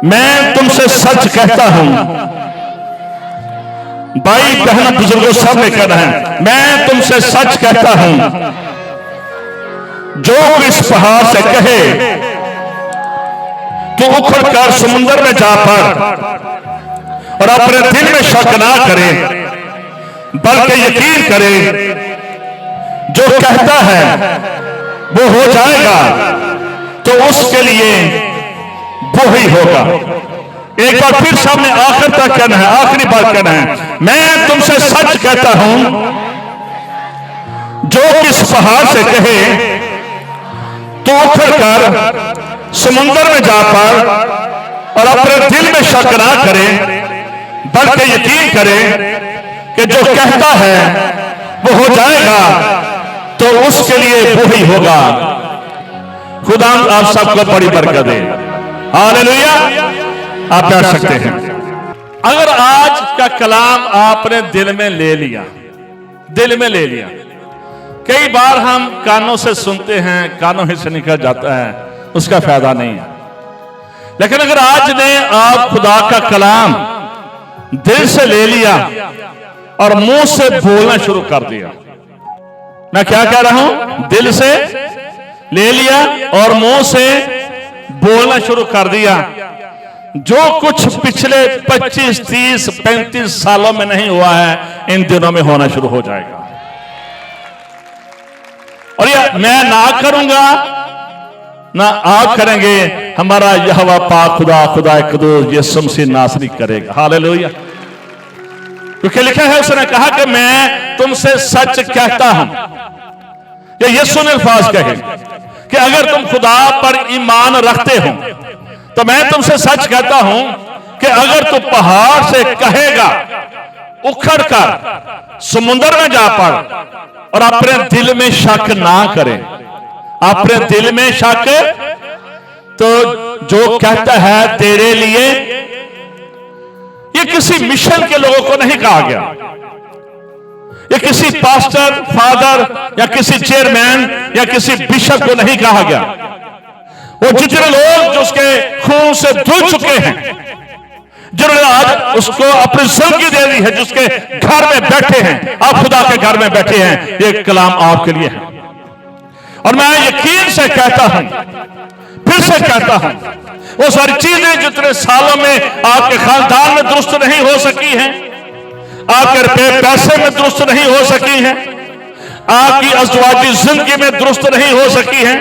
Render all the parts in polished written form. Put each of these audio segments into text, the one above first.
मैं तुमसे सच कहता हूं, भाई बहन बुजुर्गों सब ने कहना है, मैं तुमसे सच कहता हूं, जो इस पहाड़ से कहे तो उखड़ कर समुद्र में जा पड़ और अपने दिल में शक ना करे बल्कि यकीन करे, जो कहता है वो हो जाएगा तो उसके लिए वो ही होगा। एक बार फिर सामने आखिर तक कहना है, आखिरी बात कहना है, मैं तुमसे सच कहता हूं, जो किस पहाड़ से कहे तो उखड़ कर समुद्र में जा पड़ और अपने दिल में शक ना करे बल्कि यकीन करे कि जो कहता है वो हो जाएगा तो उसके लिए वो ही होगा। खुदा आप सबको बड़ी बरकत दे। हालेलुया। आप बैठ सकते हैं। अगर आज का कलाम आपने दिल में ले लिया, दिल में ले लिया, कई बार हम कानों से सुनते हैं, कानों से निकल जाता है, उसका फायदा नहीं है। लेकिन अगर आज ने आप खुदा का कलाम दिल से ले लिया और मुंह से बोलना शुरू कर दिया, मैं क्या कह रहा हूं, दिल से ले लिया और मुंह से बोलना शुरू कर दिया, जो कुछ पिछले 25, 30, 35 सालों में नहीं हुआ है, इन दिनों में होना शुरू हो जाएगा। और ये मैं ना करूंगा ना आप करेंगे, हमारा यहोवा पाक खुदा खुदा कदूस यीशु मसीह नासरी करेगा। हालेलुया। क्योंकि लिखा है, उसने कहा कि मैं तुमसे सच कहता हूं। ये यीशु ने अल्फाज कहे कि अगर तुम खुदा पर ईमान रखते हो तो मैं तुमसे सच कहता हूं कि अगर तू पहाड़ से कहेगा उखड़ कर समुद्र में जा पड़ और अपने दिल में शक ना करे, अपने दिल में शक, तो जो कहता है तेरे लिए, ये किसी मिशन के लोगों को नहीं कहा गया, ये किसी पास्टर, फादर या किसी चेयरमैन या किसी बिशप को नहीं कहा गया। वो जितने लोग जो उसके खून से धुल चुके हैं, जिन्होंने आज उसको अपनी जिंदगी दे दी है, जिसके घर में बैठे हैं, आप खुदा के घर में बैठे हैं, ये कलाम आपके लिए है। और मैं यकीन से कहता हूं, फिर से कहता हूं, वो सारी चीजें जितने सालों में आपके खानदान में दुरुस्त नहीं हो सकी हैं, आपके रुपए पैसे में दुरुस्त नहीं हो सकी हैं, आपकी अज़वाजी जिंदगी में दुरुस्त नहीं हो सकी हैं,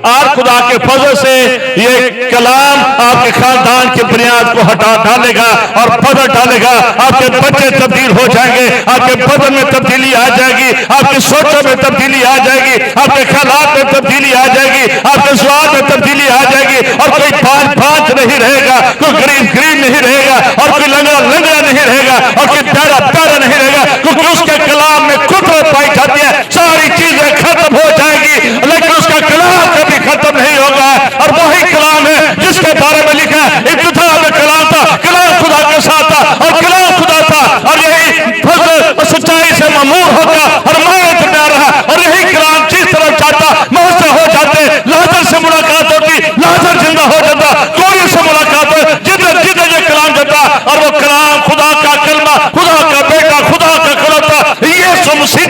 और खुदा के फजल से ये कलाम आपके खानदान की बुनियाद को हटा डालेगा और बदल डालेगा। आपके बच्चे तब्दील हो जाएंगे, आपके बदन में तब्दीली आ जाएगी, आपकी सोचों में तब्दीली आ जाएगी, आपके ख्यालात में तब्दीली आ जाएगी, आपके स्वाद में तब्दीली आ जाएगी, और कोई बांझ नहीं रहेगा, कोई गरीब नहीं रहेगा, और कोई लंगड़ा नहीं रहेगा, और कोई प्यारा नहीं रहेगा, क्योंकि उसके कलाम में कुदरत पाई जाती है। सारी चीजें खत्म हो जाएगी, लेकिन उसका कलाम कभी खत्म नहीं होगा। और वही कलाम है जिसके बारे में लिखा है, इब्तिदा में कलाम था, कलाम खुदा के साथ था और कलाम खुदा था, और यही फजल और सच्चाई से मामूर होगा और मायत में रहा, और यही कलाम जिस तरफ जाता मौत से हो जाते, लाजर से मुलाकात होती, लाजर जिंदा हो जाता, कोई से मुलाकात हो, जिधर जिधर ये कलाम जाता, और वो कलाम खुदा का कलमा, खुदा का बेटा, खुदा का कलाम था, यीशु मसीह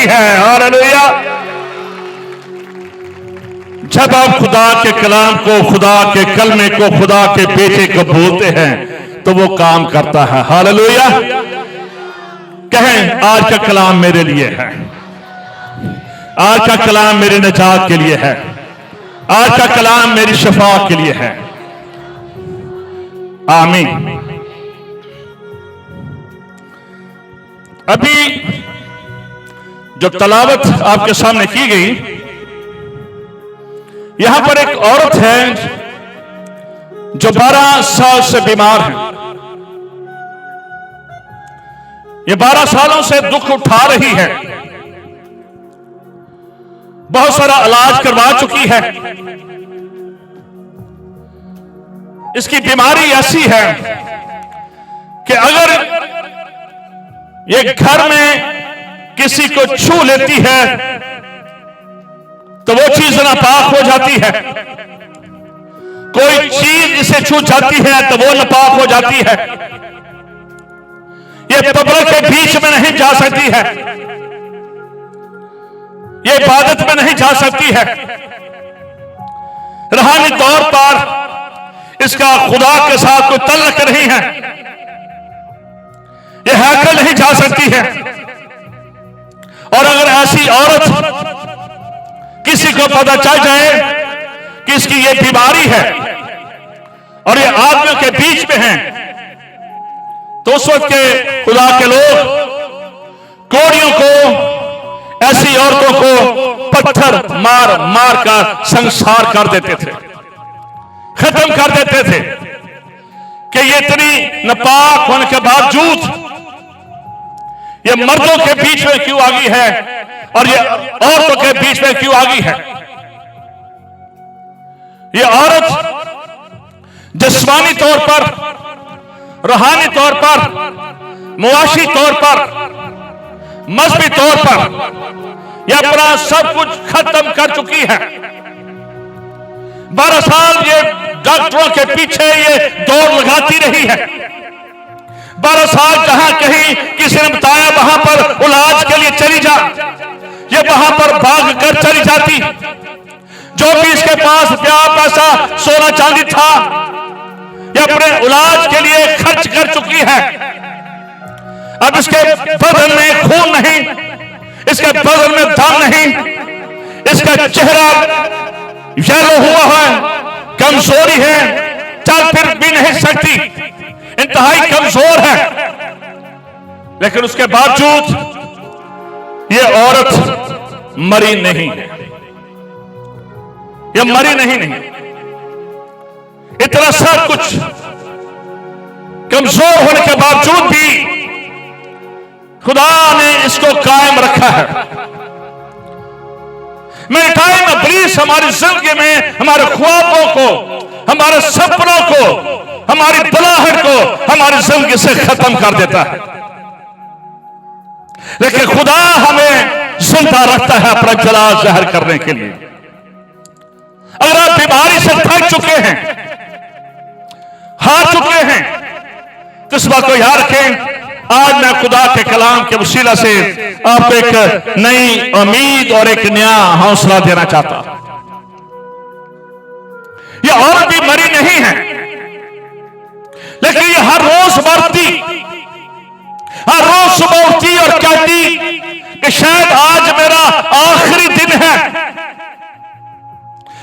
है। हालेलुया। जब आप खुदा के कलाम को, खुदा के कलमे को, खुदा के बेटे को बोलते हैं तो वो काम करता है। हालेलुया। कहें, आज का कलाम मेरे लिए है, आज का कलाम मेरे निजात के लिए है, आज का कलाम मेरी शफा के लिए है। आमीन। अभी जो तलावत आपके सामने की गई, यहां पर एक औरत है जो 12 साल से बीमार है। ये 12 सालों से दुख उठा रही है, बहुत सारा इलाज करवा चुकी है। इसकी बीमारी ऐसी है कि अगर ये घर में किसी को छू लेती है तो वो चीज नापाक हो जाती है। कोई चीज इसे छू जाती है तो वो नापाक हो जाती है। ये पब्लिक के बीच में नहीं जा सकती है, ये इबादत में नहीं जा सकती है। रूहानी तौर पर इसका खुदा के साथ कोई तल्लुक नहीं है, ये हैकल नहीं जा सकती है। और अगर ऐसी औरत किसी को पता चल जाए कि इसकी ये बीमारी है और ये आदमियों के बीच में है, तो उस वक्त के खुदा के लोग कोड़ियों को, ऐसी औरतों को पत्थर मार मार कर संसार कर देते थे, खत्म कर देते थे कि ये इतनी नापाक होने के बावजूद ये मर्दों के बीच में क्यों आ गई है और ये औरतों के बीच में क्यों आ गई है। ये औरत जिस्मानी तौर पर, रूहानी तौर पर, मुआशी तौर पर, मजहबी तौर पर यह अपना सब कुछ खत्म कर चुकी है। 12 साल ये डॉक्टरों के पीछे ये दौड़ लगाती रही है। 12 साल जहां कहीं किसी ने बताया वहां पर इलाज के लिए चली जा, ये वहां पर भाग कर चली जाती। जो भी इसके पास प्यार, पैसा, सोना चांदी था, ये अपने इलाज के लिए खर्च कर चुकी है। अब इसके बदन में खून नहीं, इसके बदन में दम नहीं, इसका चेहरा येलो हुआ है, कमजोरी है, चल फिर भी नहीं सकती, इंतहाई कमजोर है। लेकिन उसके बावजूद ये औरत मरी नहीं है, ये मरी नहीं। इतना सब कुछ कमजोर होने के बावजूद भी खुदा ने इसको कायम रखा है। मेरे टाइम इब्लीस हमारी जिंदगी में हमारे ख्वाबों को, हमारे सपनों को, हमारी बुलाहट को हमारी जिंदगी से खत्म कर देता है। लेकिन खुदा हमें जिंदा रखता है अपना जलाल ज़ाहिर करने के लिए। अगर आप बीमारी से थक चुके हैं, हार चुके हैं, तो इस बात को याद रखें, आज मैं खुदा के कलाम के वसीला से आपको एक नई उम्मीद और एक नया हौसला देना चाहता। ये औरत भी मरी नहीं है, लेकिन ये हर रोज मरती, हर रोज सुबह उठती और कहती कि शायद आज मेरा आखिरी दिन है।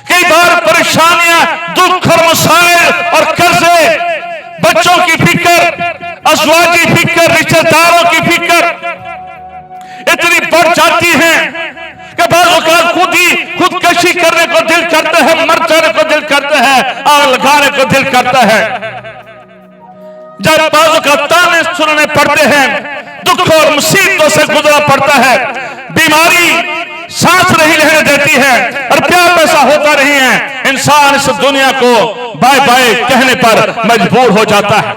कई बार परेशानियां, दुख और मसाइल और कर्जे, बच्चों की फिक्र, अज़वाजी फिक्र, रिश्तेदारों की फिक्र इतनी बढ़ जाती है कि बाज़ औक़ात खुदकशी करने को दिल करता है, मर जाने को दिल करता है, आग लगाने को दिल करता है। जब बाज़ औक़ात ताने सुनने पड़ते हैं, दुख और मुसीबतों से गुजरना पड़ता है, बीमारी सांस नहीं लेने देती है और प्यार पैसा होता नहीं है, इंसान इस दुनिया को बाय बाय कहने पर मजबूर हो जाता है।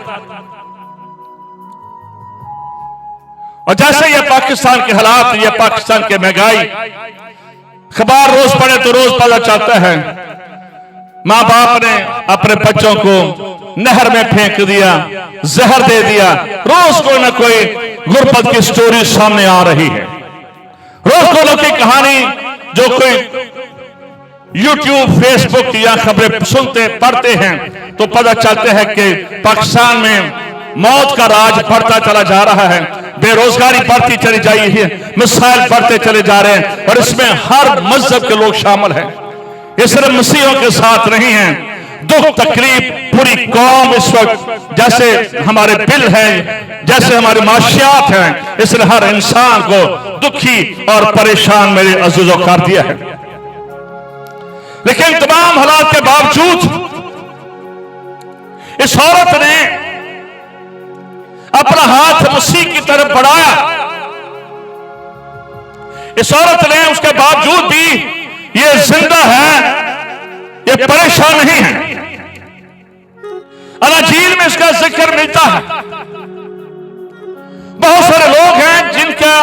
और जैसे ये पाकिस्तान के हालात, ये पाकिस्तान के महंगाई, खबर रोज पढ़े तो रोज पता चलता है, माँ बाप ने अपने बच्चों को नहर में फेंक दिया, जहर दे दिया, रोज कोई ना कोई गुरबत की स्टोरी सामने आ रही है। रोज को लोग की कहानी जो कोई YouTube, Facebook या खबरें सुनते पढ़ते हैं तो पता चलता है कि पाकिस्तान में मौत का राज बढ़ता चला जा रहा है, बेरोजगारी बढ़ती चली जा रही है, मिसाइल बढ़ते चले जा रहे हैं और इसमें हर मजहब के लोग शामिल हैं। ये सिर्फ मसीहों के साथ नहीं है, दुख तकलीफ पूरी कौम इस वक्त, जैसे हमारे बिल हैं, जैसे हमारी माशियात हैं, इसने हर इंसान को दुखी और परेशान मेरे अज़ीज़ों कर दिया है। लेकिन तमाम हालात के बावजूद इस औरत ने अपना हाथ मसीह की तरफ बढ़ाया। इस औरत ने उसके बावजूद भी ये जिंदा है, ये परेशान नहीं है। अनाजील में इसका जिक्र मिलता है। बहुत सारे लोग हैं जिनका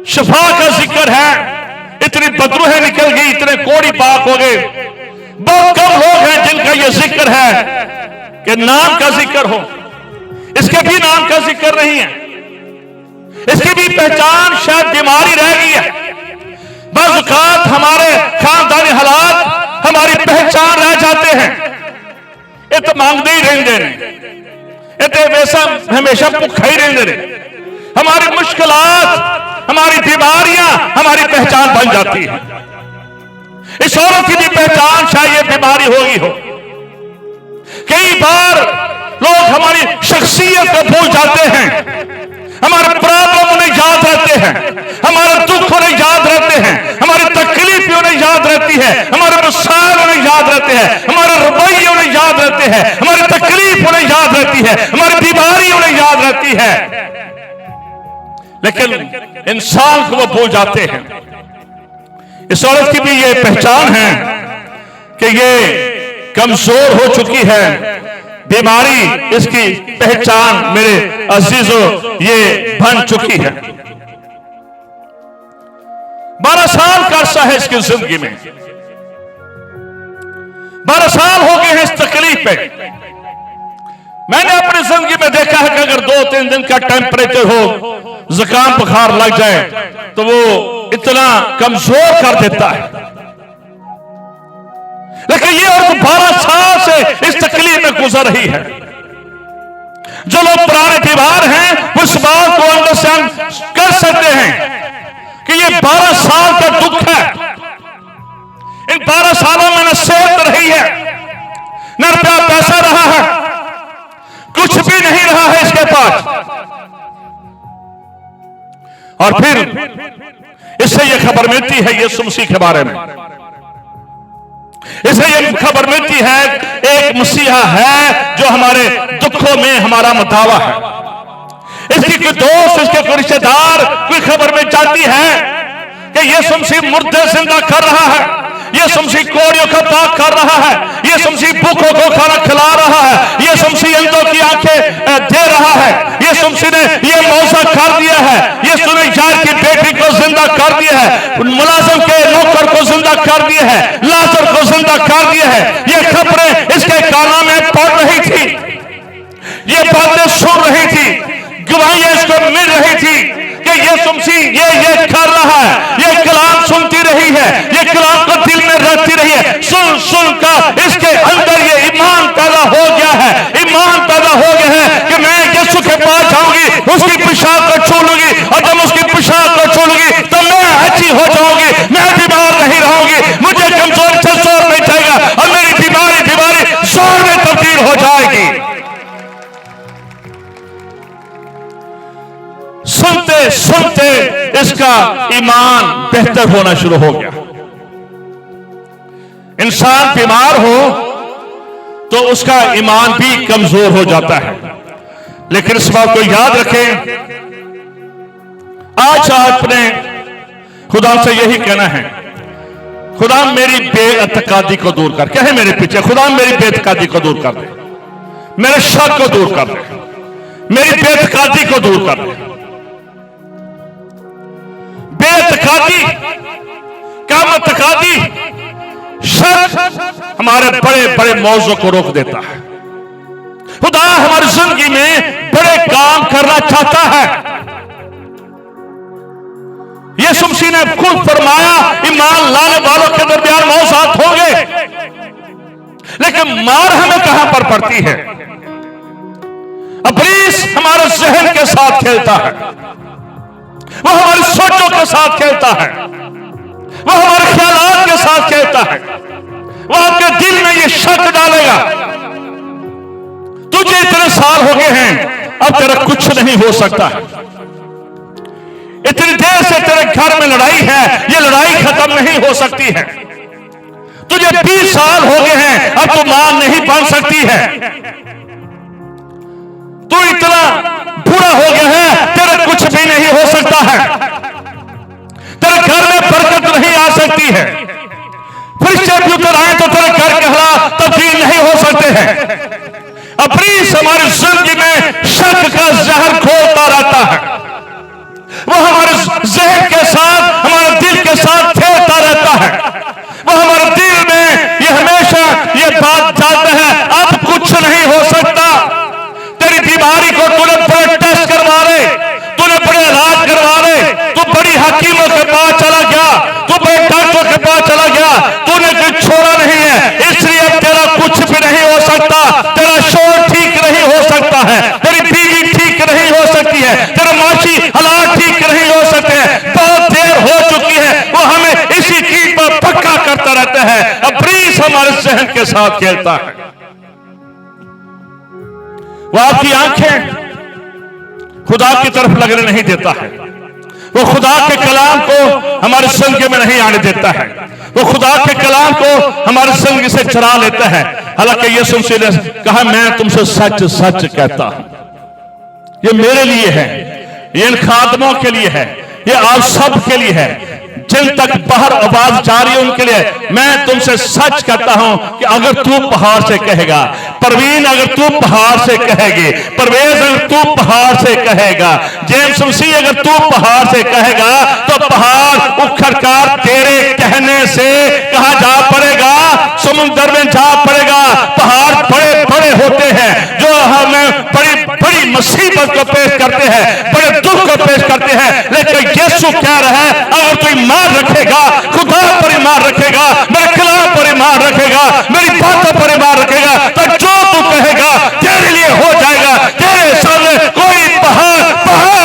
शिफा का जिक्र है, इतनी बदरूहें निकल गई, इतने कोड़ी पाक हो गए, बहुत कम लोग हैं जिनका यह जिक्र है कि नाम का जिक्र हो। इसके भी नाम का जिक्र नहीं है, इसकी भी पहचान शायद बीमारी रह गई है। बस औकात हमारे खानदानी हालात हमारी पहचान रह जाते हैं। ये तो मांगते ही रहते हैं, ये तो वैसा हमेशा भुखा ही रहते हैं। हमारी मुश्किलात, हमारी बीमारियां हमारी पहचान बन जाती है। इस औरत की भी पहचान शायद ये बीमारी होगी हो। कई बार लोग हमारी शख्सियत को भूल जाते हैं, हमारे प्रॉब्लम उन्हें याद रहते हैं, हमारे दुख उन्हें याद रहते हैं, हमारी तकलीफ उन्हें याद रहती है, हमारे मसाइल उन्हें याद रहते हैं, हमारे रवैये उन्हें याद रहते हैं, हमारी तकलीफ उन्हें याद रहती है, हमारी बीमारी उन्हें याद रहती है। लेकिन इंसान को वो भूल जाते हैं। इस औरत की भी ये पहचान है कि ये कमजोर हो चुकी है। बीमारी इसकी पहचान मेरे अजीजों ये बन चुकी है। 12 साल का अरसा है इसकी जिंदगी में, 12 साल हो गए हैं इस तकलीफ पे। मैंने अपनी जिंदगी में देखा है कि अगर 2-3 दिन का टेम्परेचर हो, जुकाम बुखार लग जाए तो वो इतना कमजोर कर देता है। लेकिन ये औरत 12 साल से इस तकलीफ में गुजर रही है। जो लोग पुराने बीमार हैं वो इस बात को अंडरस्टैंड कर सकते हैं कि ये 12 साल का दुख है। इन 12 सालों में न सेहत रही है, न रुपया पैसा रहा है, कुछ भी नहीं रहा है इसके पास। और फिर इससे यह खबर मिलती है यीशु मसीह के बारे में। इसे यह खबर मिलती है एक मसीहा है जो हमारे दुखों में हमारा मुदावा है। इसकी कोई दोस्त, इसके कोई रिश्तेदार कोई खबर मिल जाती है कि यीशु मसीह मुर्दे जिंदा कर रहा है, यीशु मसीह कोड़ियों को पाक कर रहा है, यीशु मसीह भूखों को खाना खिला रहा है, यीशु मसीह अंधों की आंखें दे रहा है, यीशु मसीह ने यह मौका कर दिया है, यीशु ने यार की बेटी को जिंदा कर दिया है, मुलाजिम के नौकर को जिंदा कर दिया है, लाजर को जिंदा कर दिया है। ये खबरें इसके कानों में पड़ रही थी, ये बातें सुन रही थी, गवाहियां इसको मिल रही थी कि यीशु मसीह ये कर रहा है। ये कलाम सुनती रही है, ये कलाम को दिल में रखती रही है। सुन सुन कर इसके अंदर ये ईमान पैदा हो गया है, ईमान पैदा हो गया है कि मैं यीशु के पास जाऊंगी, उसकी पेशाब को छू लूंगी, और जब उसकी पेशाब को छू लूंगी तो मैं अच्छी हो जाऊंगी, मैं बीमार नहीं रहूंगी, मुझे कमजोर से जोर में जाएगा और मेरी बीमारी जोर में तब्दील हो जाएगी। सुनते सुनते इसका ईमान बेहतर होना शुरू हो गया। इंसान बीमार हो तो उसका ईमान भी कमजोर हो जाता है। लेकिन इस बात को याद रखें, आज आपने खुदा से यही कहना है, खुदा मेरी बेअतकादी को दूर कर, कहे मेरे पीछे, खुदा मेरी बेअतकादी को दूर कर दे, मेरे शक को दूर कर दे, मेरी बेअतकादी को दूर कर दे। बेअतकादी, कामतकादी, शक हमारे बड़े बड़े मौजों को रोक देता है। खुदा हमारी जिंदगी में बड़े काम करना चाहता है। यीशु मसीह ने खुद फरमाया ईमान लाने वालों के दरमियान मौसात होंगे, लेकिन मार हमें कहां पर पड़ती है? इब्लीस हमारे जहन के साथ खेलता है, वो हमारी सोचों के साथ खेलता है, वो हमारे ख्यालात के साथ खेलता है। वो आपके दिल में ये शक डालेगा, तुझे इतने साल हो गए हैं, अब तेरा कुछ नहीं हो सकता है, इतनी देर से तेरे घर में लड़ाई है, ये लड़ाई खत्म नहीं हो सकती है, तुझे 20 साल हो गए हैं, अब तू मां नहीं बन सकती है, तू इतना बुरा हो गया है, तेरे कुछ भी नहीं हो सकता है, तेरे घर में बरकत नहीं आ सकती है, फरिश्ते भी उतर आए तो तेरे घर के हालात तब्दील नहीं हो सकते हैं। इब्लीस हमारी जिंदगी में शक का जहर घोलता रहता है, वो हमारे जहन के साथ, हमारे दिल के साथ खेलता रहता है, वो हमारे दिल में ये हमेशा जहन के साथ खेलता है। वो आपकी आंखें खुदा की तरफ लगने नहीं देता है। वो खुदा के कलाम को हमारे जिंदगी में नहीं आने देता है। वो खुदा के कलाम को हमारे जिंदगी से चुरा लेता है। हालांकि यीशु मसीह ने कहा, मैं तुमसे सच सच कहता हूं। ये मेरे लिए है, ये इन खादमों के लिए है, ये आप सब के लिए है, जिन तक बाहर आवाज जा रही है उनके लिए। मैं तुमसे सच कहता हूं कि अगर तू पहाड़ से कहेगा, परवीन अगर तू पहाड़ से कहेगी, परवेज अगर तू पहाड़ से कहेगा, जेम्स मसीह अगर तू पहाड़ से कहेगा, तो पहाड़ उखड़कर तेरे कहने से कहां जा पड़ेगा? समुद्र में जा पड़ेगा। पहाड़ बड़े बड़े होते हैं जो हमें बड़ी बड़ी मुसीबत को पेश करते हैं, बड़े दुख को पेश करते हैं, लेकिन यीशु कह रहा है, अगर तू ईमान रखेगा, खुदा पर ईमान रखेगा, मेरे कलाम पर ईमान रखेगा, मेरी बातों पर ईमान रखेगा, तो जो तू कहेगा तेरे लिए हो जाएगा। तेरे सामने कोई पहाड़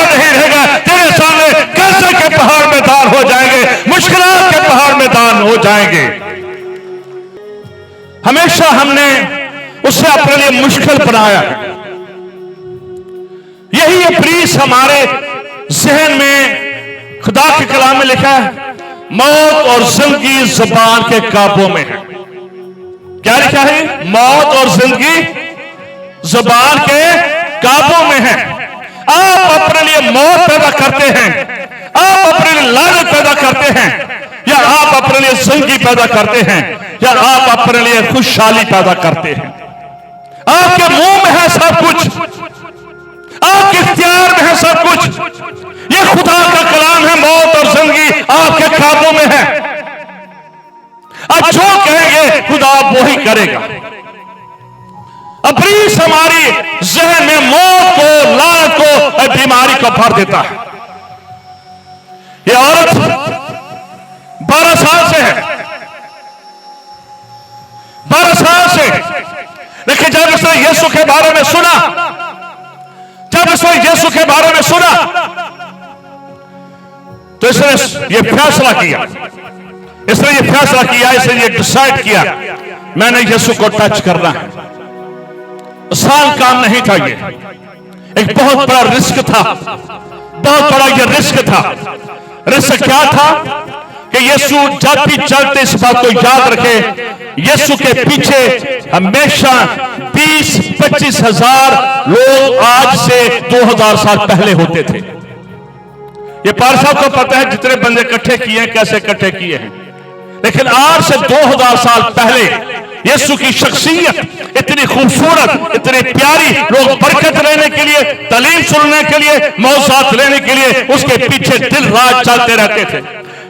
नहीं रहेगा। तेरे सामने कैसे के पहाड़ मैदान हो जाएंगे, मुश्किलात के पहाड़ मैदान हो जाएंगे। हमेशा हमने उसे अपने लिए मुश्किल बनाया है। यही इब्लीस हमारे जहन में खुदा के कलाम में लिखा है, मौत और जिंदगी जुबान के काबू में है। क्या लिखा है? मौत और जिंदगी जुबान के काबू में है। आप अपने लिए मौत पैदा करते हैं, आप अपने लिए लानत पैदा करते हैं, या आप अपने लिए जिंदगी पैदा करते हैं, या आप अपने लिए खुशहाली पैदा करते हैं। आपके मुंह में है सब कुछ, आपके इख्तियार में है सब कुछ। ये खुदा का कलाम है, मौत और जिंदगी आपके काबू में है। अब जो कहेंगे खुदा वही करेगा। इब्लीस हमारी जहन में मौत को, लानत को, बीमारी को भर देता है। ये औरत 12 साल से है, 12 साल से। लेकिन जब इसने यीशु के बारे में सुना, जब इसने यीशु के बारे में सुना, तो इसने ये फैसला किया, इसने ये फैसला किया, इसने ये डिसाइड किया, मैंने यीशु को टच करना है। आसान काम नहीं था, ये एक बहुत बड़ा रिस्क था, बहुत बड़ा ये रिस्क था। रिस्क क्या था कि यीशु जब भी चलते, इस बात को याद रखे, यीशु के पीछे हमेशा 20-25 हजार लोग आज से 2000 साल पहले होते थे। ये पार साहब को पता है जितने बंदे इकट्ठे किए हैं, कैसे इकट्ठे किए हैं। लेकिन आज से 2000 साल पहले यीशु की शख्सियत इतनी खूबसूरत, इतनी प्यारी, लोग बरकत लेने के लिए, तालीम सुनने के लिए, मौसात लेने के लिए उसके पीछे दिन रात चलते रहते थे।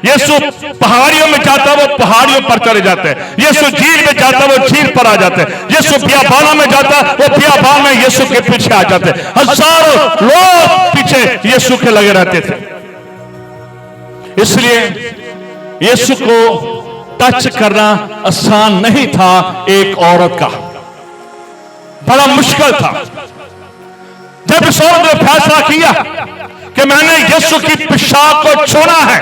यीशु पहाड़ियों में जाता, वो पहाड़ियों पर चले जाते हैं। यीशु झील में जाता, वो झील पर आ जाते हैं। यीशु बियाबानों में जाता, वो बियाबान में यीशु के पीछे आ जाते। हजारों लोग पीछे यीशु के लगे रहते थे। इसलिए यीशु को टच करना आसान नहीं था। एक औरत का बड़ा मुश्किल था। जब इस औरत ने फैसला किया कि मैंने यीशु की पेशाब को छूना है,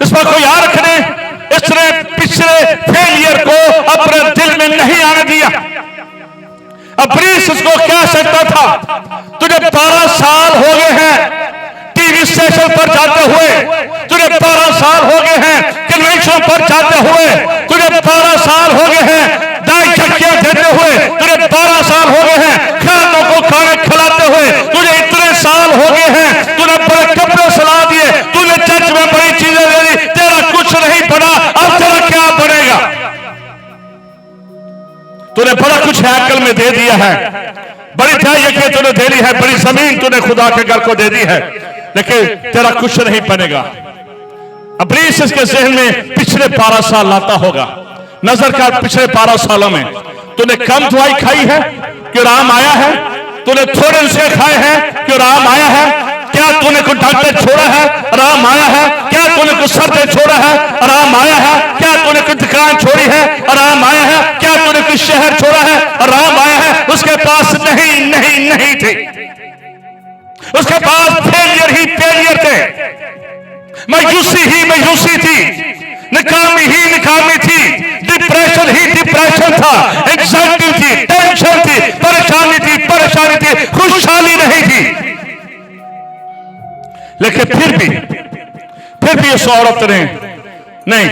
इस पर कोई याद रखने, इसने पिछले फेलियर को अपने दिल में नहीं आने दिया। इब्लीस इसको कह सकता था, तुझे 12 साल हो गए हैं टीवी स्टेशन पर जाते हुए, तुझे 12 साल हो गए हैं कन्वेंशन पर जाते हुए, तुझे 12 साल हो गए हैं दाई चक्कियां देते हुए, तुझे 12 साल हो गए हैं खानों को खाने खिलाते हुए, तुझे इतने साल हो गए हैं, तूने बड़े कपड़े सला दिए, तूने चर्च में बड़ी चीजें दे दी, तेरा कुछ नहीं बना, अब तेरा क्या बनेगा? तूने बड़ा कुछ हैकल में दे दिया है, बड़ी जायदाद तूने दे दी है, बड़ी जमीन तूने खुदा के घर को दे दी है, लेकिन तेरा कुछ नहीं बनेगा। इब्लीस इसके जहन में पिछले 12 साल लाता होगा। नजर कर, पिछले 12 सालों में तूने कम दवाई खाई है कि आराम आया है? तूने थोड़े नुस्खे खाए हैं कि आराम आया है? क्या तूने कोई डॉक्टर छोड़ा है? आराम आया है? क्या तूने कोई सर्जन छोड़ा है? आराम आया है? क्या तूने कोई दुकान छोड़ी है? आराम आया है? क्या तूने कोई शहर छोड़ा है? आराम आया है? उसके पास नहीं थे, उसके पास फेलियर ही फेलियर थे, मायूसी ही मायूसी थी, निकामी ही निकामी थी, डिप्रेशन ही डिप्रेशन था, एंजाइटी थी, टेंशन थी, परेशानी थी, खुशहाली नहीं थी। लेकिन फिर भी इस औरत ने नहीं,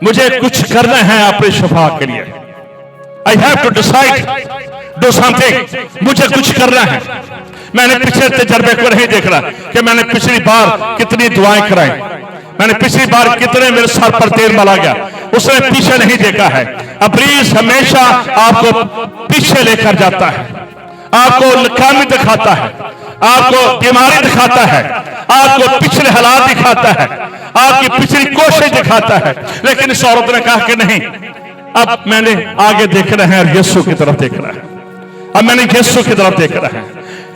मुझे कुछ करना है अपने शफा के लिए, I have to decide do something, मुझे कुछ करना है। मैंने पिछले तजर्बे को नहीं देख रहा कि मैंने पिछली बार कितनी दुआएं कराई, मैंने पिछली बार कितने मेरे सर पर तेल मला गया, उसने पीछे नहीं देखा है। इब्लीस हमेशा आपको पीछे लेकर जाता है, आपको नाकामी दिखाता है, आपको बीमारी दिखाता है, आपको पिछले हालात दिखाता है, आपकी पिछली कोशिश दिखाता है। लेकिन इस औरत ने कहा कि नहीं, अब मैंने आगे देखना है और यीशु की तरफ देखना है, अब मैंने यीशु की तरफ देखना है।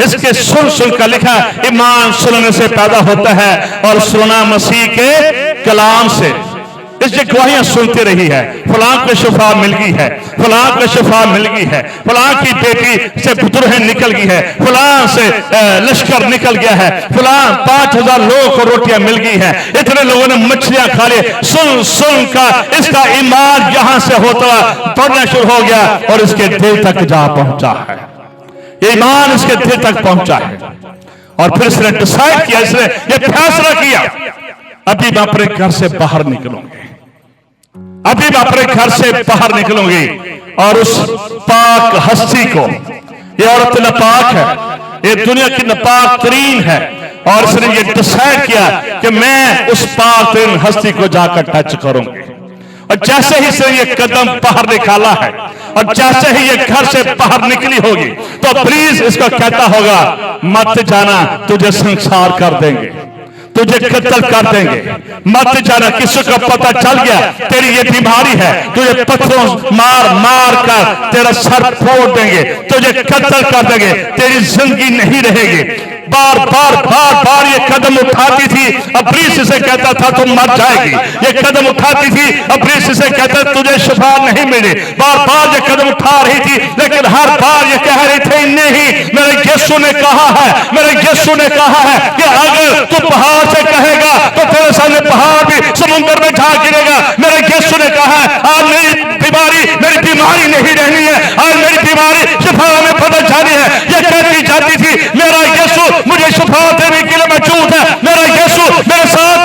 इसके सुन कर लिखा, ईमान सुनने से पैदा होता है और सुनना मसीह के कलाम से। इसलिए गवाहियां सुनती रही है, फलां को शिफा मिल गई है, फलां को शिफा मिल गई है, फलां की बेटी से बुतुरहन निकल गई है, फलां से लश्कर निकल गया है, फलां 5000 लोगों को रोटियां मिल गई है, इतने लोगों ने मछलियां खा ली। सुन का इसका ईमान यहां से होता बढ़ना शुरू हो गया और इसके दिल तक जा पहुंचा है, ईमान इसके दिल तक पहुंचा है। और फिर इसने डिसाइड किया, इसने ये फैसला किया, अभी मैं अपने घर से बाहर निकलूंगी, अभी मैं अपने घर से बाहर निकलूंगी और उस पाक हस्ती को, ये औरत नापाक है, ये दुनिया की नापाक तरीन है, और इसने ये डिसाइड किया कि मैं उस पाक तरीन हस्ती को जाकर टच करूंगी। और जैसे ही से ये कदम बाहर निकाला है और जैसे ही ये घर से बाहर निकली होगी तो प्लीज इसको कहता होगा, मत जाना, तुझे संसार कर देंगे, तुझे कत्ल कर देंगे, मत जाना। किसी को पता चल गया तेरी ये बीमारी है, तुझे पत्थरों मार मार कर तेरा सर फोड़ देंगे, तुझे कत्ल कर देंगे, तेरी जिंदगी नहीं रहेगी। बार बार ये कदम उठाती थी, इब्लीस इसे कहता था तुम मर जाएगी, ये कदम उठाती थी, इब्लीस इसे कहता तुझे शिफा नहीं मिली। बार ये कदम उठा रही थी, लेकिन हर बार ये कह रही थी नहीं, मेरे यीशु ने कहा है, मेरे यीशु ने कहा है कि अगर तू पहाड़ से कहेगा तो तेरे सामने पहाड़ भी समुद्र में जा गिरेगा। मेरे यीशु ने कहा है आज मेरी बीमारी नहीं रहनी है, आज मेरी बीमारी शिफा में बदल जानी है। ये कहती जाती थी मेरा यीशु मुझे शिफा देने के लिए मौजूद है, मेरा यीशु मेरे साथ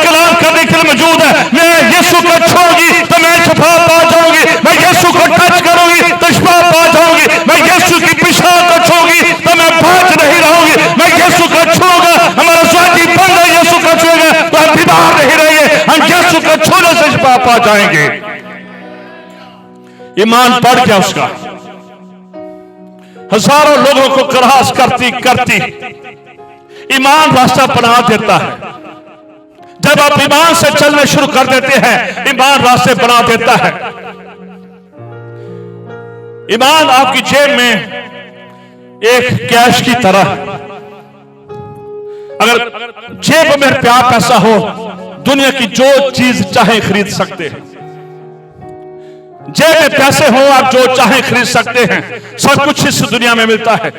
कलाम करने के लिए मौजूद है। मैं यीशु को छोड़ूंगी तो मैं शिफा पा जाऊंगी, मैं यीशु को टच करूंगी तो शिफा पा जाऊंगी, मैं यीशु की पेशाब को छूंगी तो मैं बच नहीं रहूंगी, मैं यीशु को छूंगा, हमारा स्वाति बंदा यीशु को छूएगा तो हम बीमार नहीं रहेंगे, हम यीशु को छूने से शिफा पा जाएंगे। ईमान बढ़ गया उसका, हजारों लोगों को क्रॉस करती ईमान रास्ता बना देता है। जब आप ईमान से चलने शुरू कर देते हैं, ईमान रास्ते बना देता है। ईमान आपकी जेब में एक कैश की तरह, अगर जेब में प्यार पैसा हो, दुनिया की जो चीज चाहे खरीद सकते हैं। जेब में पैसे हो, आप जो चाहे खरीद सकते हैं, सब कुछ इस दुनिया में मिलता है।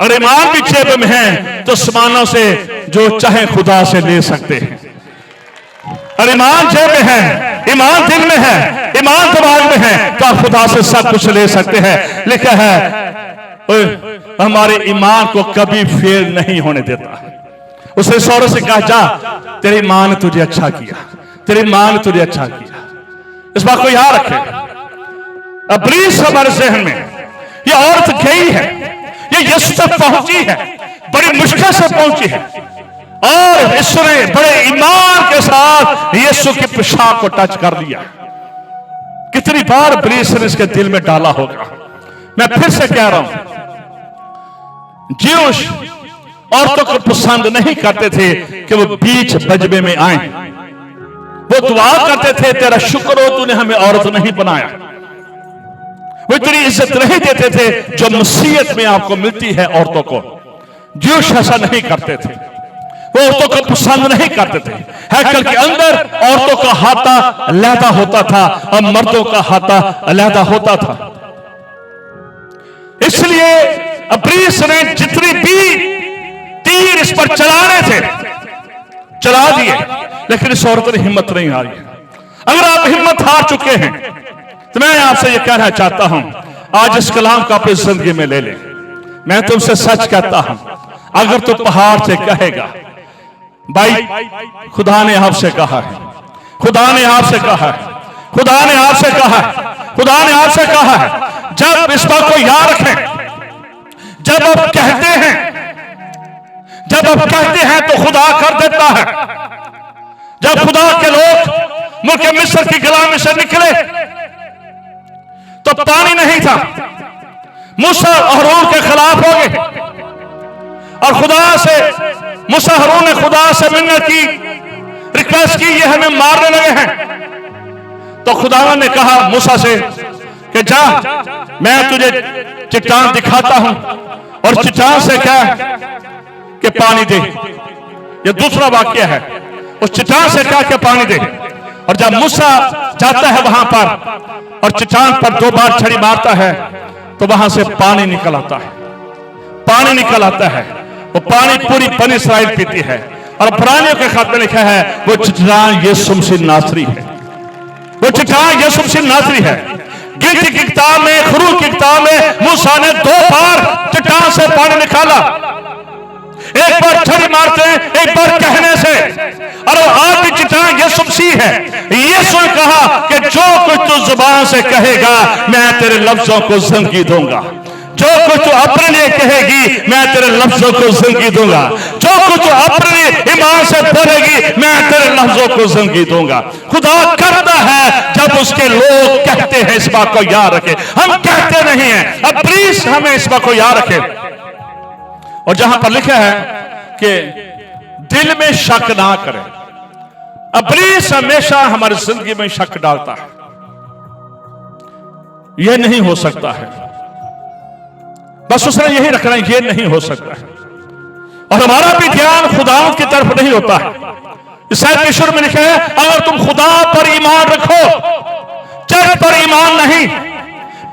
और ईमान भी जेब में है तो सामानों से जो चाहे खुदा से ले सकते हैं। और ईमान जेब में है, ईमान दिल में है, ईमान दिमाग में है तो आप खुदा से सब कुछ ले सकते हैं। लिखा है हमारे ईमान को कभी फेल नहीं होने देता। उसने सौरों से कहा जा, तेरी मां ने तुझे अच्छा किया, तेरी मां ने तुझे अच्छा किया। इस बात को याद रखें। इब्लीस हमारे जहन में, ये औरत गई है, ये यीशु तक पहुंची है, बड़ी मुश्किल से पहुंची है, और इसने बड़े ईमान के साथ यीशु की पोशाक को टच कर लिया। कितनी बार इब्लीस ने इसके दिल में डाला होगा। मैं फिर से कह रहा हूं, ज्यूश औरतों को पसंद नहीं करते थे कि वो बीच बजबे में आए। वो दुआ करते थे तेरा शुक्र हो तूने हमें औरत नहीं बनाया। वो इतनी इज्जत नहीं देते थे जो मसीहत में आपको मिलती है औरतों को। ज्यूश ऐसा नहीं करते थे, वो औरतों को पसंद नहीं करते थे। हैकल के अंदर औरतों का हाथा अलहदा होता था और मर्दों का हाथा अलहदा होता था। इसलिए इब्लीस ने जितनी भी तीर इस पर चलाने थे चला दिए, लेकिन इस औरत ने हिम्मत नहीं हारी। अगर आप हिम्मत हार चुके हैं तो मैं आपसे ये कहना चाहता हूं, आज इस कलाम को अपनी जिंदगी में ले ले। मैं तुमसे सच कहता हूं, अगर तू पहाड़ से कहेगा, भाई खुदा ने आपसे कहा है, खुदा ने आपसे कहा है, खुदा ने आपसे कहा है, खुदा ने आपसे कहा है। जब इस बात को याद रखें, जब आप कहते हैं, जब आप कहते हैं तो खुदा कर देता है। जब खुदा के लोग मुल्क मिस्र की गुलामी से निकले तो पानी नहीं था, मूसा और हारून के खिलाफ हो गए और खुदा से मूसा हारून ने खुदा से मिलने की रिक्वेस्ट की, ये हमें मारने लगे हैं। तो खुदा ने कहा मूसा से कि जा, मैं तुझे चट्टान दिखाता हूं और चट्टान से क्या कि पानी दे। ये दूसरा वाक्य है, उस चट्टान से क्या कि पानी दे। और जब मूसा जाता है वहां पर और चट्टान पर 2 बार छड़ी मारता है तो वहां से पानी निकल आता है, पानी निकल आता है। वो पानी पूरी बनी इस्राएल पीती है। और इब्रानियों के खाते में लिखा है वो चट्टान यीशु मसीह नासरी है, वो चट्टान यीशु मसीह नासरी है। गिनती की किताब में, खरूज की किताब में मूसा ने 2 बार चट्टान से पानी निकाला, एक बार छड़ी मारते हैं, एक बार कहने से। और आज भी चट्टान यीशु मसीह है। यीशु ने कहा कि जो कुछ तू जुबान से कहेगा मैं तेरे लफ्जों को जिंदगी दूंगा, जो कुछ तू अपने लिए कहेगी मैं तेरे लफ्जों को जिंदगी दूंगा, जो कुछ तू अपने ईमान से बोलेगी मैं तेरे लफ्जों को जिंदगी दूंगा। खुदा करता है जब उसके लोग कहते हैं। इस बात को याद रखें, हम कहते नहीं हैं। अब प्लीज हमें इस बात को याद रखें। और जहां पर लिखा है कि दिल में शक ना करें, इब्लीस हमेशा हमारी जिंदगी में शक डालता है। यह नहीं हो सकता है, बस उसने यही रखना है, यह नहीं हो सकता है। और हमारा भी ध्यान खुदा की तरफ नहीं होता है। ईसाई के शुरू में लिखा है अगर तुम खुदा पर ईमान रखो, चर्च पर ईमान नहीं,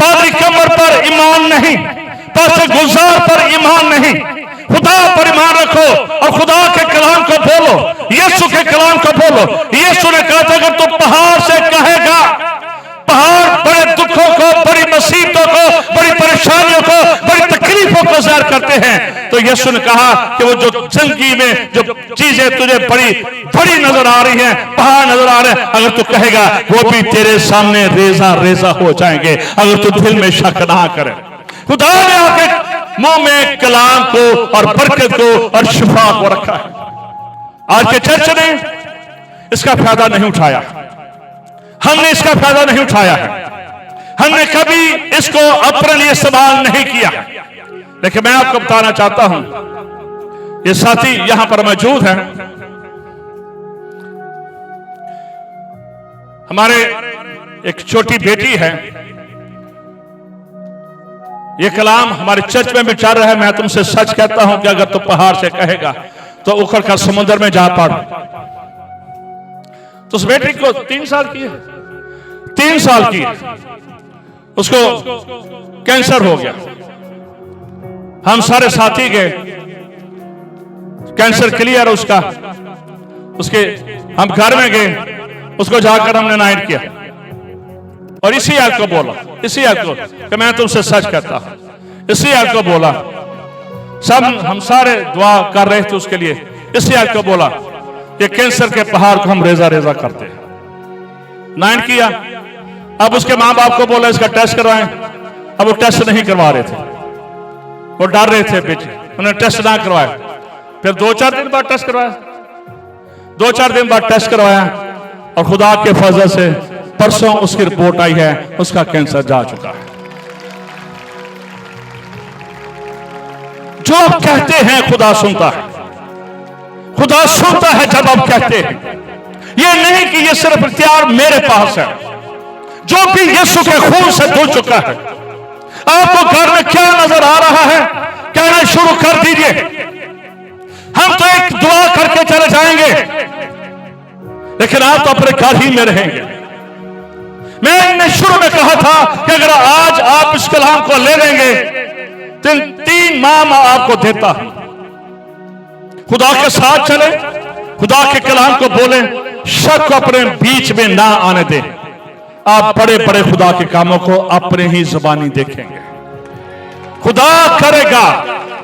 पादरी कमर पर ईमान नहीं, पास्टर गुलजार पर ईमान नहीं, खुदा पर ईमान रखो और खुदा के कलाम को बोलो, यीशु के कलाम को बोलो। यीशु ने कहा था अगर तू पहाड़ से कहेगा, पहाड़ बड़े दुखों को, बड़ी मुसीबतों को, बड़ी परेशानियों को, बड़ी तकलीफों को ज़ाहिर करते हैं, तो यीशु ने कहा कि वो जो जिंदगी में जो चीजें तुझे बड़ी बड़ी नजर आ रही हैं, पहाड़ नजर आ रहे हैं, अगर तू कहेगा वो भी तेरे सामने रेजा रेजा हो जाएंगे, अगर तू दिल में शक ना करे। खुदा ने आपके मुंह में कलाम को और बरकत को और शिफा को रखा है। आज के चर्च ने इसका फायदा नहीं उठाया, हमने इसका फायदा नहीं उठाया है, हमने कभी इसको अपने लिए इस्तेमाल नहीं किया। लेकिन मैं आपको बताना चाहता हूं, ये साथी यहां पर मौजूद हैं, हमारे एक छोटी बेटी है, ये कलाम हमारे चर्च में भी चल रहा है। मैं तुमसे सच कहता हूं कि अगर तू पहाड़ से कहेगा तो उखड़ कर समुद्र में जा पड़। तो उस बेटी को 3 साल की है, 3 साल की, उसको कैंसर हो गया। हम सारे साथी गए, कैंसर क्लियर उसका, उसके हम घर में गए, उसको जाकर हमने नाइट किया और इसी आयत को बोला, इसी आयत को कि मैं तुमसे सच कहता हूं, इसी आयत को बोला। सब हम सारे दुआ कर रहे थे उसके लिए, इसी आयत को बोला कि कैंसर के पहाड़ को हम रेजा रेजा करते हैं। नाइट किया, अब उसके मां बाप को बोला इसका टेस्ट करवाएं। अब वो टेस्ट नहीं करवा रहे थे, वो डर रहे थे बेटे, उन्होंने टेस्ट ना करवाया। फिर 2-4 दिन बाद टेस्ट करवाया, 2-4 दिन बाद टेस्ट करवाया और खुदा के फजल से परसों उसकी रिपोर्ट आई है, उसका कैंसर जा चुका है। जो आप कहते हैं खुदा सुनता है, खुदा सुनता है जब आप कहते हैं। ये नहीं कि ये सिर्फ इख्तियार मेरे पास है, जो भी यीशु के खून से धुल चुका है। आपको घर में क्या नजर आ रहा है कहना शुरू कर दीजिए। हम तो एक दुआ करके चले जाएंगे, लेकिन आप तो अपने घर ही में रहेंगे। मैंने शुरू में कहा था कि अगर आज आप इस कलाम को ले लेंगे तो 3 माह मैं आपको देता हूं। खुदा के साथ चले, खुदा के कलाम को बोले, शक को अपने बीच में ना आने दें। आप बड़े बड़े खुदा के कामों को अपने ही जुबानी देखेंगे। खुदा करेगा,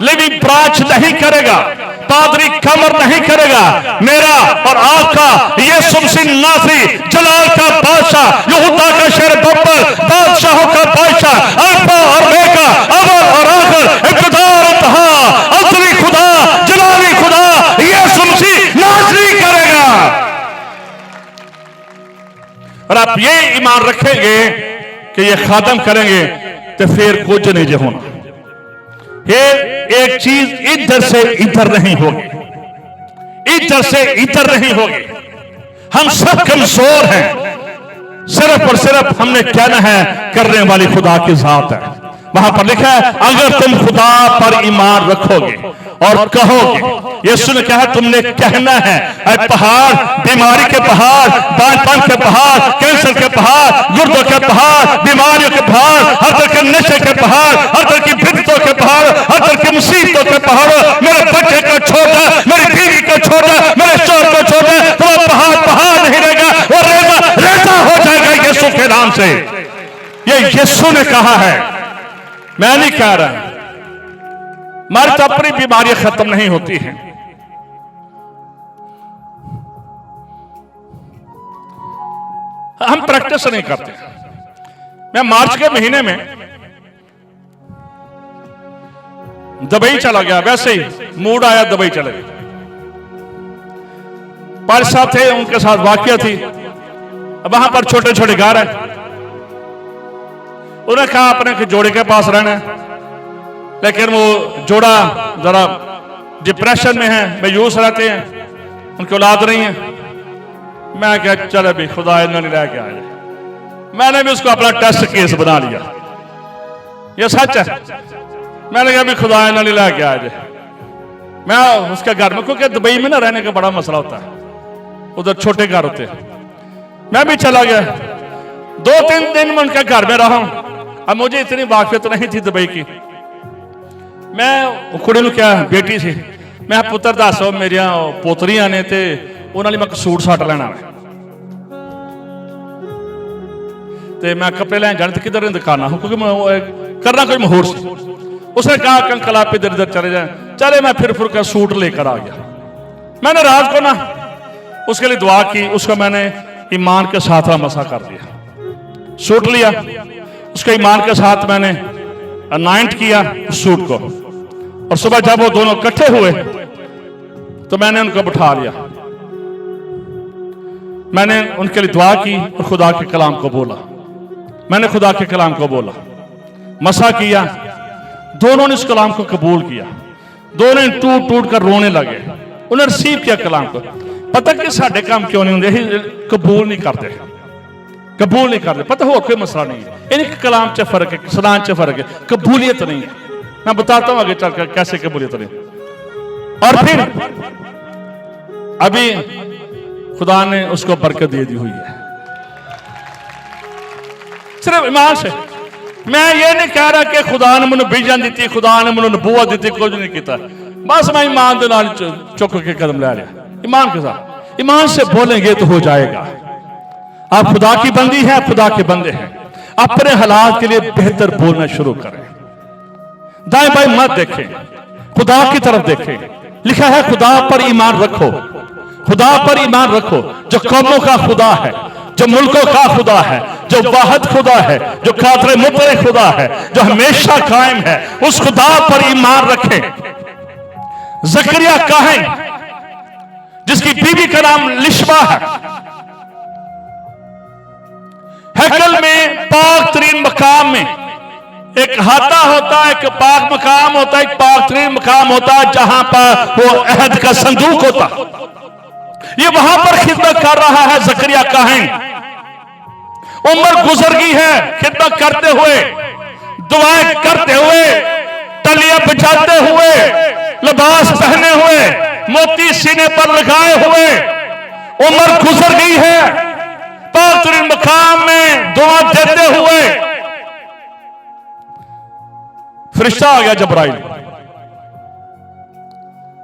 लिविंग ब्रांच नहीं करेगा, पादरी कमर नहीं करेगा। मेरा और आपका यीशु मसीह नासरी, जलाल का बादशाह, यहूदा का शहर बब्बर, बादशाहों का बादशाह, अल्फा और ओमेगा, अव्वल और आखिर, इब्तिदा और इंतहा, असली खुदा, जलाली खुदा यीशु मसीह नासरी करेगा। और आप ये ईमान रखेंगे कि ये खात्म करेंगे तो फिर कुछ नहीं जो होना। ये एक चीज इधर से इधर नहीं होगी, इधर से इधर नहीं होगी। हम सब कमजोर हैं, सिर्फ और सिर्फ हमने कहना है करने वाली खुदा की जात है। वहां पर लिखा है अगर तुम खुदा पर ईमान रखोगे और कहोगे, यीशु ने कहा तुमने कहना है पहाड़, बीमारी के पहाड़, बांझपन के पहाड़, कैंसर के पहाड़, गुर्दों के पहाड़, बीमारियों के पहाड़, हर तरह के नशे के पहाड़, हर तरह की बिपतों के पहाड़, हर तरह की मुसीबतों के पहाड़, मेरे बच्चे को छोड़ा, मेरी बीवी को छोड़ा, मेरे शोर को छोड़ा, तो पहाड़ पहाड़ नहीं रहेगा, वो रेजा रेजा हो जाएगा यीशु के नाम से। ये यीशु ने कहा है, मैं नहीं कह रहा। हमारी तो अपनी बीमारियां खत्म नहीं होती हैं। हम प्रैक्टिस नहीं करते। मैं मार्च के महीने में दुबई चला गया, वैसे ही मूड आया दुबई चले गए। पांच साहब थे, उनके साथ वाकया थी। वहां पर छोटे छोटे घर है। उन्हें कहा अपने के जोड़े के पास रहना है, लेकिन वो जोड़ा जरा डिप्रेशन में है, मायूस रहते हैं, उनकी औलाद नहीं है। मैं क्या चले भी खुदा इन्हें नहीं रह के आए। मैंने भी उसको अपना टेस्ट केस बना लिया, ये सच है। मैंने कहा भी खुदा इन्हें नहीं रह के आए। मैं उसके घर में, क्योंकि दुबई में ना रहने का बड़ा मसला होता है, उधर छोटे घर होते हैं। मैं भी चला गया, 2-3 दिन में उनके घर में रहा हूं। अब मुझे इतनी वाकियत नहीं थी दुबई की। मैं कुड़ी क्या बेटी सी, मैं पुत्र दसो मेरिया पोतरियां ने ते उन्होंने मैं सूट साट लेना है, ते मैं कपड़े लैन जाने किधर दुकाना हूं, क्योंकि मैं करना कोई माहौल सी। उसने कहा अंकल आप इधर इधर चले जाए। चले मैं फिर का सूट लेकर आ गया। मैंने रात को ना उसके लिए दुआ की, उसको मैंने ईमान के साथ मसा कर दिया, सूट लिया, उसके ईमान के साथ मैंने अनाइंट किया उस सूट को। और सुबह जब वो दोनों इकट्ठे हुए तो मैंने उनको बिठा लिया, मैंने उनके लिए दुआ की और खुदा के कलाम को बोला। मैंने खुदा के कलाम को बोला, मसा किया, दोनों ने इस कलाम को कबूल किया। दोनों टूट टूट कर रोने लगे। उन्हें रिसीव किया कलाम को। पता कि साढ़े काम क्यों नहीं होंगे, कबूल नहीं करते, कबूल नहीं करते। पता हो कोई मसला नहीं है, इनके कलाम च फर्क है, सलान च फर्क है, कबूलियत नहीं है। मैं बताता हूं आगे चलकर कैसे कबूलियत नहीं। और फिर अभी खुदा ने उसको बरकत दे दी हुई है, सिर्फ ईमान से। मैं ये नहीं कह रहा कि खुदा ने मैंने विजन दी, खुदा ने मैंने नबूवत दी, कुछ नहीं किया। बस मैं ईमान के नाल चुक के कदम ले लिया, ईमान के साथ। ईमान से बोलेंगे तो हो जाएगा। आप खुदा की बंदी हैं, खुदा के बंदे हैं। अपने हालात के लिए बेहतर बोलना शुरू करें, दाएं बाएं मत देखें, खुदा की तरफ देखें। लिखा है खुदा पर ईमान रखो, खुदा पर ईमान रखो, जो कौमों का खुदा है, जो मुल्कों का खुदा है, जो वाहिद खुदा है, जो कादर मुतलक खुदा है, जो हमेशा कायम है, उस खुदा पर ईमान रखें। जकरिया काहिन, जिसकी बीवी का नाम लिशबा है, हैकल में पाक तरीन मकाम में एक हाता होता है, एक पाक मकाम होता है, एक पाक तरीन मकाम होता है, जहां पर वो अहद का संदूक होता। ये वहां पर खिदमत कर रहा है जकरिया काहिन। उम्र गुजर गई है खिदमत करते हुए, दुआएं करते हुए, तलियां बजाते हुए, लिबास पहने हुए, मोती सीने पर लगाए हुए। उम्र गुजर गई है, पाक तरीन मकाम में दुआ देते हुए फरिश्ता आ गया जबराइल।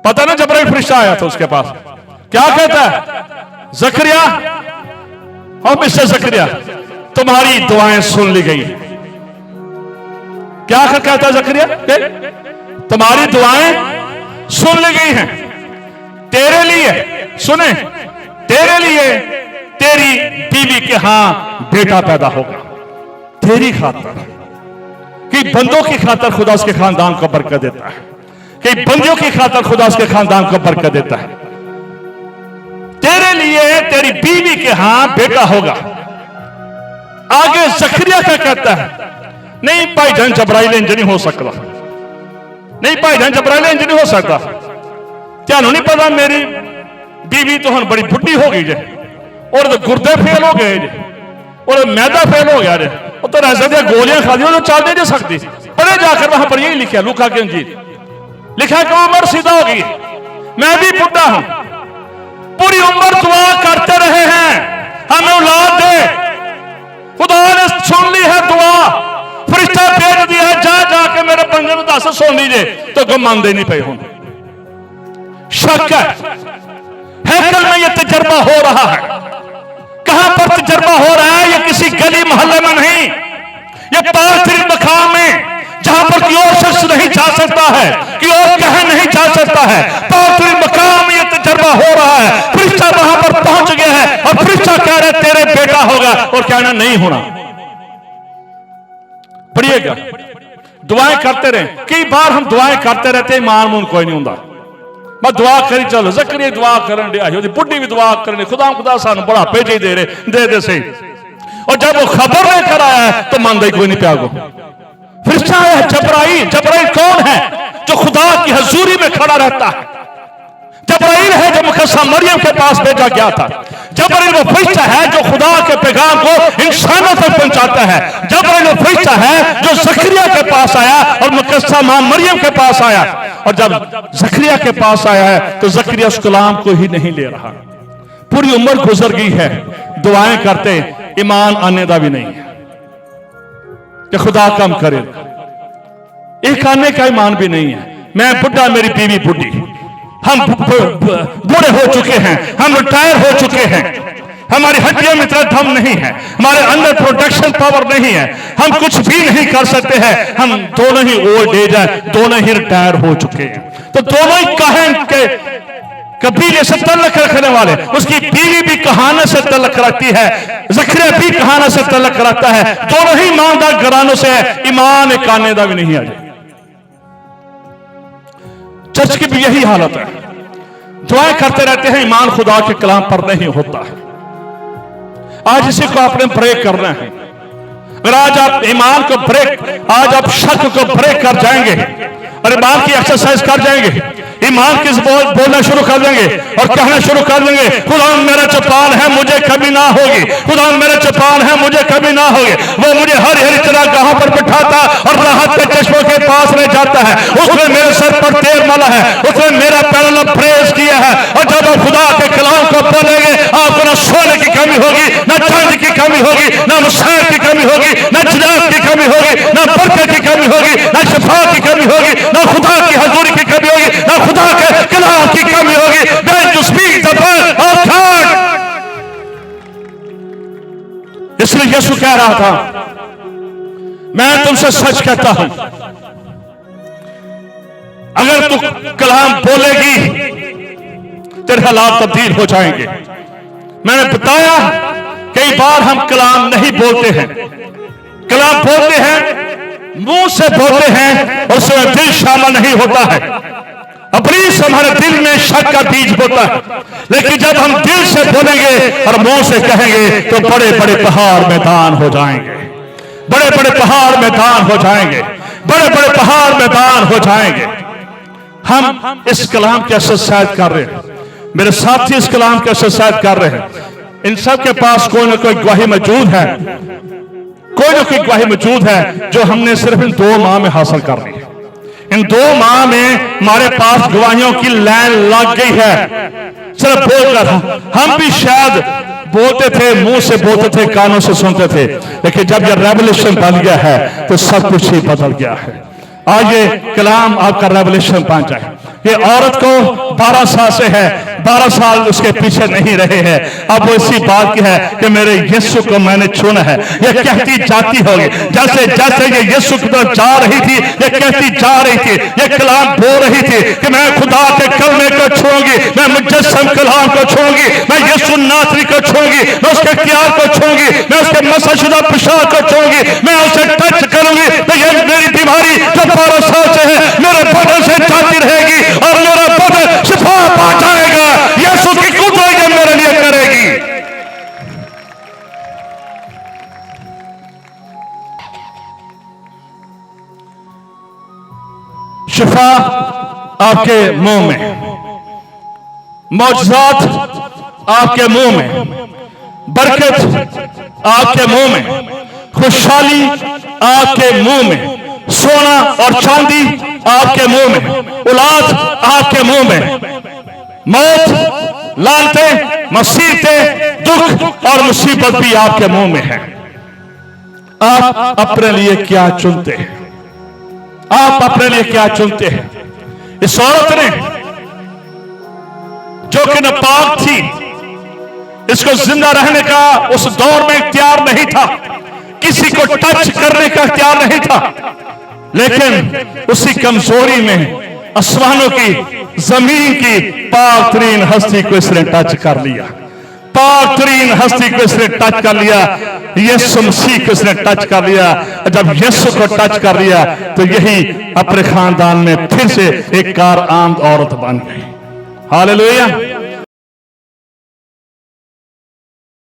पता ना जबराइल फरिश्ता आया था उसके पास, क्या कहता है, जकरिया और मिस्टर जकरिया तुम्हारी दुआएं सुन ली गई। क्या कहता है जकरिया? तुम्हारी दुआएं सुन ली गई हैं। तेरे लिए, सुने, तेरे लिए तेरी बीवी के हां बेटा पैदा होगा। तेरी खातर, कि बंदों की खातर खुदा उसके खानदान को बरकत देता है, कि बंदियों की खातर खुदा उसके खानदान को बरकत देता है। तेरे लिए तेरी बीवी के हां बेटा होगा। आगे जकरिया क्या कहता है? नहीं भाईजान जबराइल इंज नहीं हो सकता, नहीं भाईजान जबराइल इंज नहीं हो सकता। त्यानू नहीं पता मेरी बीवी तो हम बड़ी बुढ़ी हो गई जे, और तो गुर्दे फेल हो गए जे, और मैदा फेल हो गया जे, और तो ऐसे दिया गोलियां खा दी, वो चल नहीं सकती। पढ़े जाकर वहां पर यही लिखा, लूका के इंजील लिखा कि उम्र सीधा हो गई, मैं भी बुढ़ा हूं। पूरी उम्र दुआ करते रहे हैं हमें औलाद दे। खुदा ने सुन ली है दुआ, फरिश्ता भेज दिया है, जा जाके मेरे बंदे को दस सुन लीजिए, तो गो मानते नहीं पे। हूं शक है, हैकल में यह तजर्बा हो रहा है। कहां पर तजर्बा हो रहा है? यह किसी गली मोहल्ले में नहीं, यह पार्थिव मकाम में, जहां पर कोई और शख्स नहीं जा सकता है, कोई और कह नहीं जा सकता है। पार्थिव मकाम में यह तजर्बा हो रहा है। फरिश्ता वहां पर पहुंच गया है और फरिश्ता कह रहा है तेरे बेटा होगा, और कहना नहीं होना। पढ़िएगा, दुआएं करते रहे। कई बार हम दुआएं करते रहते, ईमान मून कोई नहीं होता। मैं दुआ करी चलो, जकरिया दुआ करन दिया, बुढ़ी भी दुआ करनी, खुदा सानू बुढ़ापे जी दे रहे दे सही। और जब वो खबर लेकर आया है तो मानदा ही कोई नहीं प्या गो। फरिश्ता है जबराइल। जबराइल कौन है? जो खुदा की हजूरी में खड़ा रहता है। जबराइल है जो मुकद्दसा मरियम के पास भेजा गया था। जबराइल वो फरिश्ता है जो खुदा के पैगाम को इंसानों तक पहुंचाता है। जबराइल वो फरिश्ता है जो जकरिया के पास आया और मुकद्दसा मां मरियम के पास आया। और जब जकरिया के पास आया है तो जकरिया उस कलाम को ही नहीं ले रहा। पूरी उम्र गुजर गई है, दुआएं करते, ईमान आने का भी नहीं है कि खुदा कम करेगा। एक आने का ईमान भी नहीं है। मैं बुढ़ा, मेरी बीवी बुढ़ी, हम बूढ़े हो चुके हैं, हम रिटायर हो चुके हैं, हमारी हड्डियों में इतना दम नहीं है, हमारे अंदर प्रोडक्शन पावर नहीं है, हम कुछ भी नहीं कर सकते हैं। हम दोनों ही ओल्ड एज है, दोनों ही रिटायर हो चुके हैं। तो दोनों ही कहें के कबीले से तल्लक रखने वाले, उसकी बीवी भी कहाने से तल्लक रखती है, जकरिया भी कहाने से तल्लक रखता है। दोनों ही ईमानदार घरानों से है, ईमान एक आने का भी नहीं आ जाए। चर्च की भी यही हालत है, दुआएं करते रहते हैं, ईमान खुदा के कलाम पर नहीं होता है। आज इसी को आपने ब्रेक करना है। अगर आज आप ईमान को ब्रेक, आज आप शक को ब्रेक कर जाएंगे और ईमान की एक्सरसाइज कर जाएंगे, ईमान की बोलना शुरू कर देंगे और कहना शुरू कर देंगे, खुदा मेरा चौपाल है मुझे कभी ना होगी, खुदा मेरा चौपाल है मुझे कभी ना होगी। वो मुझे हर हरी चरागाहों पर बिठाता और राहत के चश्मों के पास ले जाता है। उसने मेरे सर पर तेल मला है, उसने मेरा पहला प्रेस किया है। और जब आप खुदा के कलाम को बोलेंगे, आपको ना सोने की कमी होगी, ना चांदी की कमी होगी, ना मुसाइल की कमी होगी, ना जिनात की कमी होगी, ना बरकत की कमी होगी, ना शफा की कमी होगी, ना खुदा की हजूरी की कमी होगी, ना खुदा के कलाम की कमी होगी। When you speak the word of God, इसलिए यीशु कह रहा था, मैं तुमसे सच कहता हूं, अगर तू कलाम बोलेगी तेरे हालात तब्दील हो जाएंगे। मैंने बताया कई बार हम कलाम नहीं बोलते हैं, कलाम बोलते हैं, मुंह से बोलते हैं और उसमें दिल शामिल नहीं होता है। अबलीस हमारे दिल में शक का बीज बोता है, लेकिन जब हम दिल से बोलेंगे और मुंह से कहेंगे तो बड़े बड़े पहाड़ मैदान हो जाएंगे, बड़े बड़े पहाड़ मैदान हो जाएंगे, बड़े बड़े पहाड़ मैदान हो जाएंगे। हम इस कलाम की एक्सरसाइज कर रहे हैं, मेरे साथी इस कलाम की एक्सरसाइज कर रहे हैं। इन सब के पास कोई ना कोई गवाही मौजूद है, कोई ना कोई गवाही मौजूद है जो हमने सिर्फ इन 2 माह में हासिल कर ली है। इन 2 माह में हमारे पास गवाहियों की लाइन लग गई है। सिर्फ बोलकर हम भी शायद बोलते थे, मुंह से बोलते थे, कानों से सुनते थे, लेकिन जब यह रेवलेशन बन गया है तो सब कुछ ही बदल गया है। आज ये कलाम आपका रेवलेशन बन जाए। ये औरत को 12 साल से है, 12 साल उसके पीछे नहीं रहे हैं। अब वो इसी बात की है कि मेरे यीशु को मैंने छूना है। ये कहती जाती होगी, जैसे जैसे ये यीशु की तरफ जा रही थी, ये कहती जा रही थी, ये कलाम बोल रही थी कि मैं खुदा के कलमे को छूंगी, मैं मुजस्सम कलाम को छूंगी, मैं यीशु नासरी को छूंगी, मैं उसके इख्तियार को छूंगी, मैं उसके मसशुदा पोशाक को छूंगी, मैं उसे टच करूंगी तो ये मेरी बीमारी जो 12 साल से है मेरे बदन से जाती रहेगी और मेरा बदन शिफा पा जाएगा। यीशु की कुदरत ये मेरे लिए करेगी। शिफा आपके मुंह में, मौजज़ात आपके मुंह में, बरकत आपके मुंह में, खुशहाली आपके मुंह में, सोना और चांदी आपके मुंह में, औलाद आपके मुंह में, मौत, लानतें, मुसीबतें, दुख और मुसीबत भी आपके मुंह में है। आप अपने लिए क्या चुनते हैं? आप अपने लिए क्या चुनते हैं? इस औरत ने जो कि नापाक थी, इसको जिंदा रहने का उस दौर में इख्तियार नहीं था, किसी को टच करने का इख्तियार नहीं था, लेकिन उसी कमजोरी में आसमानों की, जमीन की पाक तरीन हस्ती को इसने टच कर लिया। पाक तरीन हस्ती को इसने टच कर लिया, यीशु मसीह को इसने टच कर लिया। जब यीशु को टच कर लिया तो यही अपने खानदान में फिर से एक कारआमद औरत बन गई। हालेलुया।